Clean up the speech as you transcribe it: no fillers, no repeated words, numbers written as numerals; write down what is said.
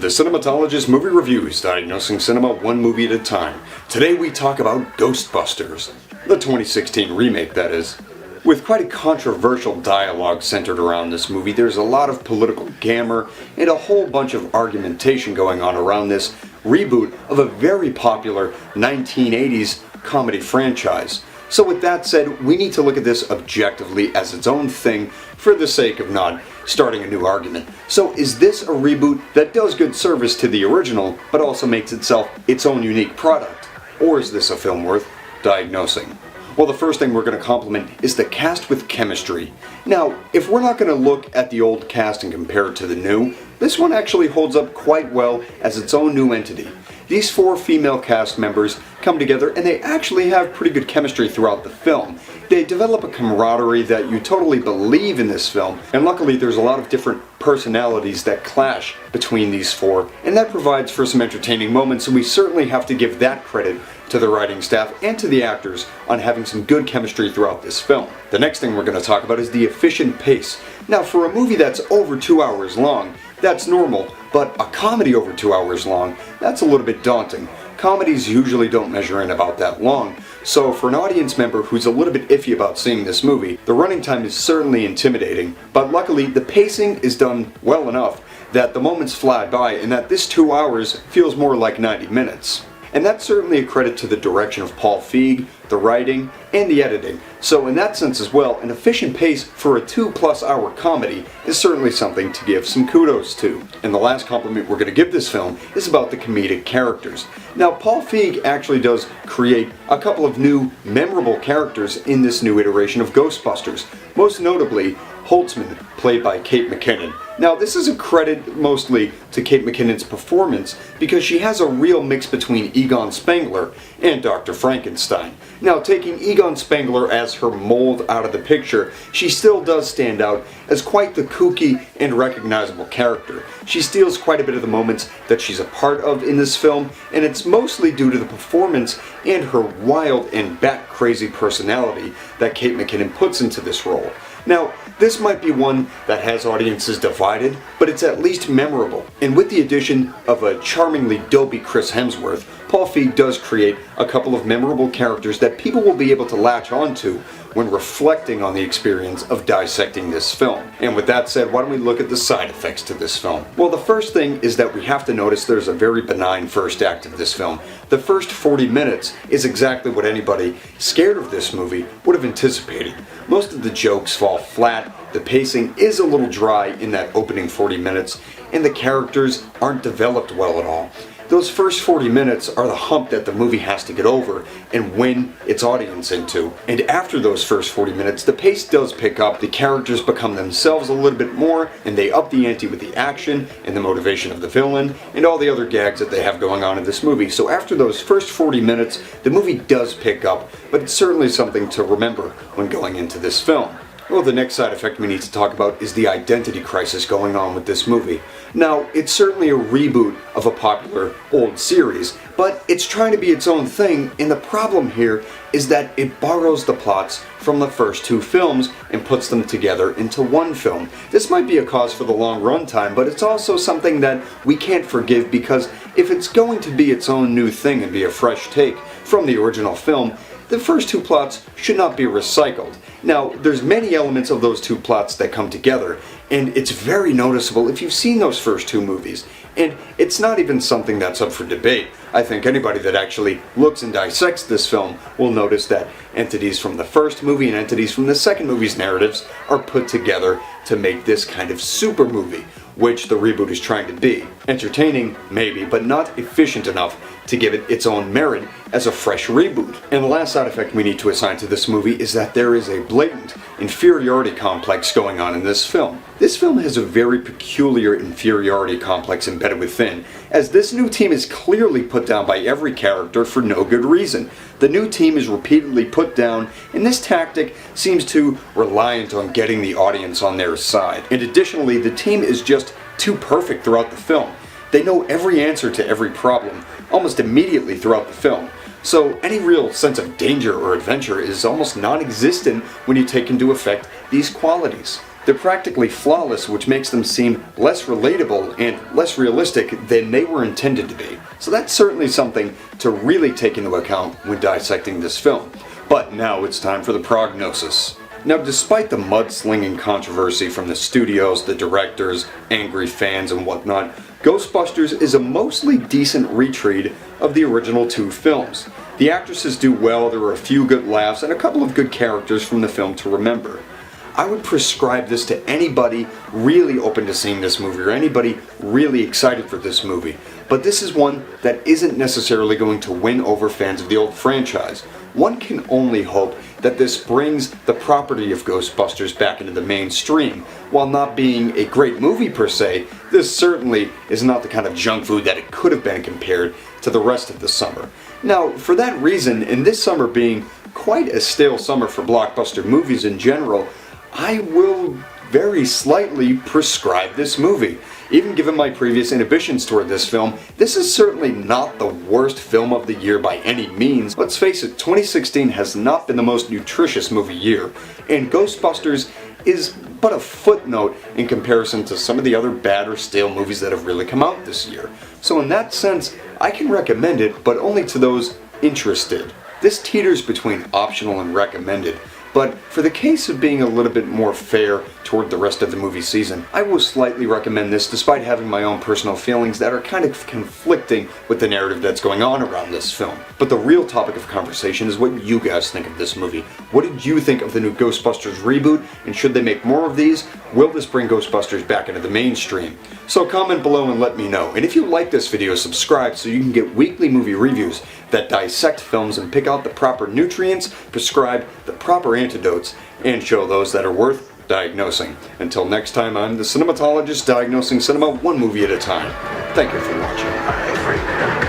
the Cinematologist Movie Reviews, diagnosing cinema one movie at a time. Today we talk about Ghostbusters, the 2016 remake that is. With quite a controversial dialogue centered around this movie, there's a lot of political glamour and a whole bunch of argumentation going on around this reboot of a very popular 1980s comedy franchise. So with that said, we need to look at this objectively as its own thing for the sake of not starting a new argument. So is this a reboot that does good service to the original, but also makes itself its own unique product? Or is this a film worth diagnosing? Well, the first thing we're going to compliment is the cast with chemistry. Now, if we're not going to look at the old cast and compare it to the new, this one actually holds up quite well as its own new entity. These four female cast members come together and they actually have pretty good chemistry throughout the film. They develop a camaraderie that you totally believe in this film, and luckily there's a lot of different personalities that clash between these four, and that provides for some entertaining moments, and we certainly have to give that credit to the writing staff and to the actors on having some good chemistry throughout this film. The next thing we're going to talk about is the efficient pace. Now, for a movie that's over 2 hours long, that's normal, but a comedy over 2 hours long, that's a little bit daunting. Comedies usually don't measure in about that long, so for an audience member who's a little bit iffy about seeing this movie, the running time is certainly intimidating, but luckily the pacing is done well enough that the moments fly by and that this 2 hours feels more like 90 minutes. And that's certainly a credit to the direction of Paul Feig, the writing, and the editing. So in that sense as well, an efficient pace for a 2+ hour comedy is certainly something to give some kudos to. And the last compliment we're going to give this film is about the comedic characters. Now, Paul Feig actually does create a couple of new memorable characters in this new iteration of Ghostbusters. Most notably, Holtzman, played by Kate McKinnon. Now, this is a credit mostly to Kate McKinnon's performance because she has a real mix between Egon Spengler and Dr. Frankenstein. Now, taking Egon Spengler as her mold out of the picture, she still does stand out as quite the kooky and recognizable character. She steals quite a bit of the moments that she's a part of in this film, and it's mostly due to the performance and her wild and bat-crazy personality that Kate McKinnon puts into this role. Now, this might be one that has audiences divided, but it's at least memorable. And with the addition of a charmingly dopey Chris Hemsworth, Paul Feig does create a couple of memorable characters that people will be able to latch onto when reflecting on the experience of dissecting this film. And with that said, why don't we look at the side effects to this film? Well, the first thing is that we have to notice there's a very benign first act of this film. The first 40 minutes is exactly what anybody scared of this movie would have anticipated. Most of the jokes fall flat, the pacing is a little dry in that opening 40 minutes, and the characters aren't developed well at all. Those first 40 minutes are the hump that the movie has to get over and win its audience into. And after those first 40 minutes, the pace does pick up, the characters become themselves a little bit more, and they up the ante with the action and the motivation of the villain and all the other gags that they have going on in this movie. So after those first 40 minutes, the movie does pick up, but it's certainly something to remember when going into this film. Well, the next side effect we need to talk about is the identity crisis going on with this movie. Now, it's certainly a reboot of a popular old series, but it's trying to be its own thing, and the problem here is that it borrows the plots from the first two films and puts them together into one film. This might be a cause for the long runtime, but it's also something that we can't forgive because if it's going to be its own new thing and be a fresh take from the original film, the first two plots should not be recycled. Now, there's many elements of those two plots that come together, and it's very noticeable if you've seen those first two movies. And it's not even something that's up for debate. I think anybody that actually looks and dissects this film will notice that entities from the first movie and entities from the second movie's narratives are put together to make this kind of super movie, which the reboot is trying to be. Entertaining, maybe, but not efficient enough to give it its own merit as a fresh reboot. And the last side effect we need to assign to this movie is that there is a blatant inferiority complex going on in this film. This film has a very peculiar inferiority complex embedded within, as this new team is clearly put down by every character for no good reason. The new team is repeatedly put down, and this tactic seems to reliant on getting the audience on their side. And additionally, the team is just too perfect throughout the film. They know every answer to every problem almost immediately throughout the film. So any real sense of danger or adventure is almost non-existent when you take into effect these qualities. They're practically flawless, which makes them seem less relatable and less realistic than they were intended to be. So that's certainly something to really take into account when dissecting this film. But now it's time for the prognosis. Now, despite the mudslinging controversy from the studios, the directors, angry fans, and whatnot, Ghostbusters is a mostly decent retread of the original two films. The actresses do well, there are a few good laughs, and a couple of good characters from the film to remember. I would prescribe this to anybody really open to seeing this movie, or anybody really excited for this movie. But this is one that isn't necessarily going to win over fans of the old franchise. One can only hope that this brings the property of Ghostbusters back into the mainstream. While not being a great movie per se, this certainly is not the kind of junk food that it could have been compared to the rest of the summer. Now, for that reason, and this summer being quite a stale summer for blockbuster movies in general, I will very slightly prescribe this movie. Even given my previous inhibitions toward this film, this is certainly not the worst film of the year by any means. Let's face it, 2016 has not been the most nutritious movie year, and Ghostbusters is but a footnote in comparison to some of the other bad or stale movies that have really come out this year. So in that sense, I can recommend it, but only to those interested. This teeters between optional and recommended, but for the case of being a little bit more fair toward the rest of the movie season, I will slightly recommend this despite having my own personal feelings that are kind of conflicting with the narrative that's going on around this film. But the real topic of conversation is what you guys think of this movie. What did you think of the new Ghostbusters reboot, and should they make more of these? Will this bring Ghostbusters back into the mainstream? So comment below and let me know. And if you like this video, subscribe so you can get weekly movie reviews that dissect films and pick out the proper nutrients, prescribe the proper antidotes, and show those that are worth diagnosing. Until next time, I'm the Cinematologist, diagnosing cinema one movie at a time. Thank you for watching.